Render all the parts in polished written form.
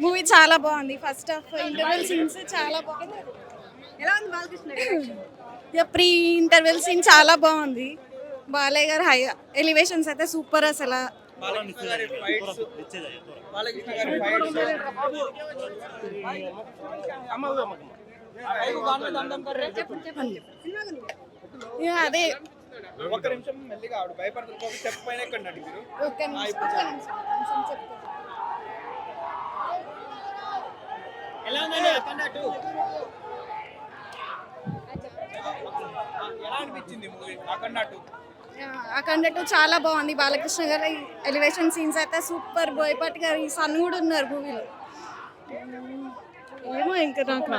Movie చాలా బాగుంది. First half interval scenes చాలా బాగుంది. ఎలా ఉంది బాలకృష్ణ ప్రీ ఇంటర్వెల్ సీన్ చాలా బాగుంది. బాలయ్య గారు హై ఎలివేషన్స్ అయితే సూపర్ అసలు. అదే ఒక్క నిమిషం మెల్లిగా ఆవిడ భయపడుతుంది స్టెప్ పైన ఎక్కడ నడిచారు ఒక్క నిమిషం చెప్తాను. ఎలా ఉందండి అఖండ 2 ఎలా అనిపించింది మూవీ అఖండ 2 అఖండ 2 చాలా బాగుంది. బాలకృష్ణ గారి ఎలివేషన్ సీన్స్ అయితే సూపర్. బోయపాటి గారు ఈ సన్ కూడా ఉన్నారు మూవీలో. ఏమో ఇంకా నాకు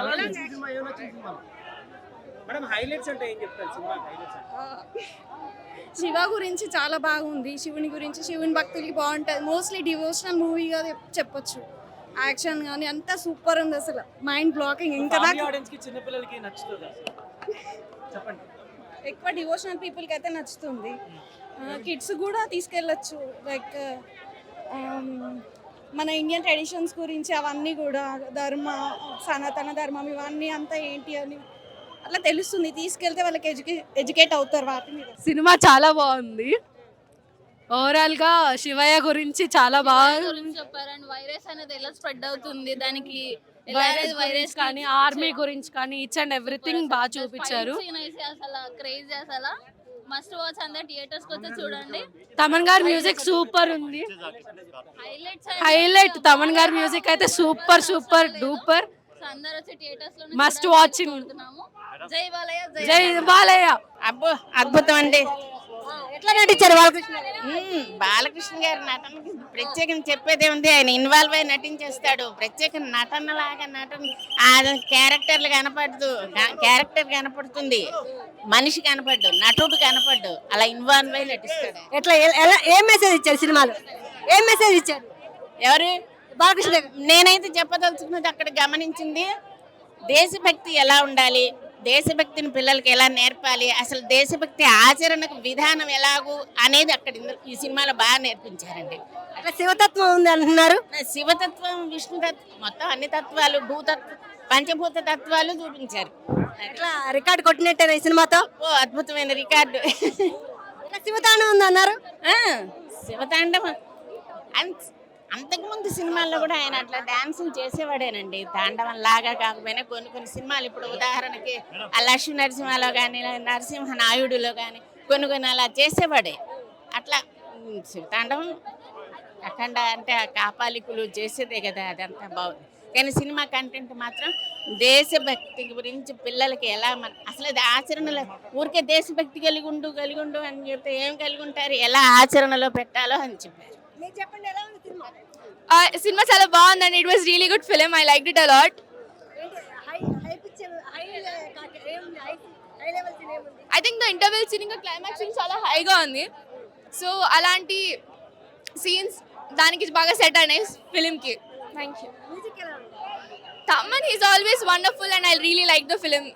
మేడం హైలైట్స్ అంటే ఏం చెప్తారు సినిమా హైలైట్స్? శివ గురించి చాలా బాగుంది. శివుని గురించి, శివుని భక్తులకి బాగుంటుంది. మోస్ట్లీ డివోషనల్ మూవీగా చెప్పొచ్చు. యాక్షన్ కానీ అంతా సూపర్ ఉంది అసలు. Mind blocking. ఇంకా నాకు ఆడియన్స్ కి చిన్న పిల్లలకి నచ్చుతుందా చెప్పండి? ఎక్కువ డివోషనల్ పీపుల్కి అయితే నచ్చుతుంది. కిడ్స్ కూడా తీసుకెళ్ళచ్చు. లైక్ మన ఇండియన్ ట్రెడిషన్స్ గురించి అవన్నీ కూడా, ధర్మ, సనాతన ధర్మం ఇవన్నీ అంతా ఏంటి అని అట్లా తెలుస్తుంది. తీసుకెళ్తే వాళ్ళకి ఎడ్యుకేట్ అవుతారు వాటి మీద. సినిమా చాలా బాగుంది. ఓవరాల్ గా శివయ్య గురించి చాలా బాగా చెప్పారు. అండ్ వైరస్ అనేది ఎలా స్ప్రెడ్ అవుతుంది, దానికి వైరస్ కానీ ఆర్మీ గురించి కానీ ఈచ్ అండ్ ఎవ్రీథింగ్ బాగా చూపించారు. అసలు క్రేజీ, అసలు మస్ట్ వాచ్. అందరు థియేటర్స్ కి వచ్చి చూడండి. తమన్ గారి మ్యూజిక్ సూపర్ ఉంది. హైలైట్స్ హైలైట్ తమన్ గారి మ్యూజిక్ అయితే సూపర్ సూపర్ డూపర్. అందరూ వచ్చి థియేటర్స్ లో మస్ట్ వాచింగ్. జై బాలయ్య, జై బాలయ్య. అబ్బో అద్భుతం అండి. ఎట్లా నటించారు బాలకృష్ణ? బాలకృష్ణ గారి నటనకి ప్రత్యేకంగా చెప్పేదే ఉంది. ఆయన ఇన్వాల్వ్ అయి నటించేస్తాడు. ప్రత్యేక నటనలాగా నటన క్యారెక్టర్లు క్యారెక్టర్ కనపడుతుంది, మనిషి కనపడ్డు, నటుడు కనపడ్డు, అలా ఇన్వాల్వ్ అయి నటిస్తాడు. ఎట్లా ఏం మెసేజ్ ఇచ్చారు సినిమాలో? ఏం మెసేజ్ ఇచ్చారు ఎవరు? బాలకృష్ణ? నేనైతే చెప్పదలుచుకున్నది అక్కడ గమనించింది దేశభక్తి ఎలా ఉండాలి, దేశభక్తిని పిల్లలకి ఎలా నేర్పాలి, అసలు దేశభక్తి ఆచరణకు విధానం ఎలాగూ అనేది అక్కడ ఈ సినిమాలో బాగా నేర్పించారండి. అట్లా శివతత్వం ఉంది అంటున్నారు. శివతత్వం, విష్ణుతత్వం, మొత్తం అన్ని తత్వాలు, పంచభూత తత్వాలు చూపించారు. ఎట్లా రికార్డు కొట్టినట్టేనా ఈ సినిమాతో? ఓ అద్భుతమైన రికార్డు. శివతాండం ఉంది అన్నారు. శివతాండవం అంతకుముందు సినిమాల్లో కూడా ఆయన అట్లా డాన్సులు చేసేవాడేనండి. తాండవం లాగా కాకపోయినా కొన్ని సినిమాలు, ఇప్పుడు ఉదాహరణకి ఆ లక్ష్మీ నరసింహలో కానీ, నరసింహ నాయుడులో కానీ కొన్ని అలా చేసేవాడే. అట్లా తాండవం అఖండ అంటే ఆ కాపాలికులు చేసేదే కదా, అదంతా బాగుంది. కానీ సినిమా కంటెంట్ మాత్రం దేశభక్తి గురించి పిల్లలకి ఎలా అసలు అది ఆచరణలో, ఊరికే దేశభక్తి కలిగి ఉండు అని చెప్తే ఏం కలిగి ఉంటారు, ఎలా ఆచరణలో పెట్టాలో అని చెప్పారు. చెప్పండి ఎలా ఉంది సినిమా? సినిమా చాలా బాగుందండి. It was really good film. I liked it a lot. I think the interval scene ఇంకా క్లైమాక్స్ సీన్ చాలా హైగా ఉంది. సో అలాంటి సీన్స్ దానికి బాగా సెట్ అయినాయి ఫిలింకి. Thank you. Thaman is always wonderful and I really like the film.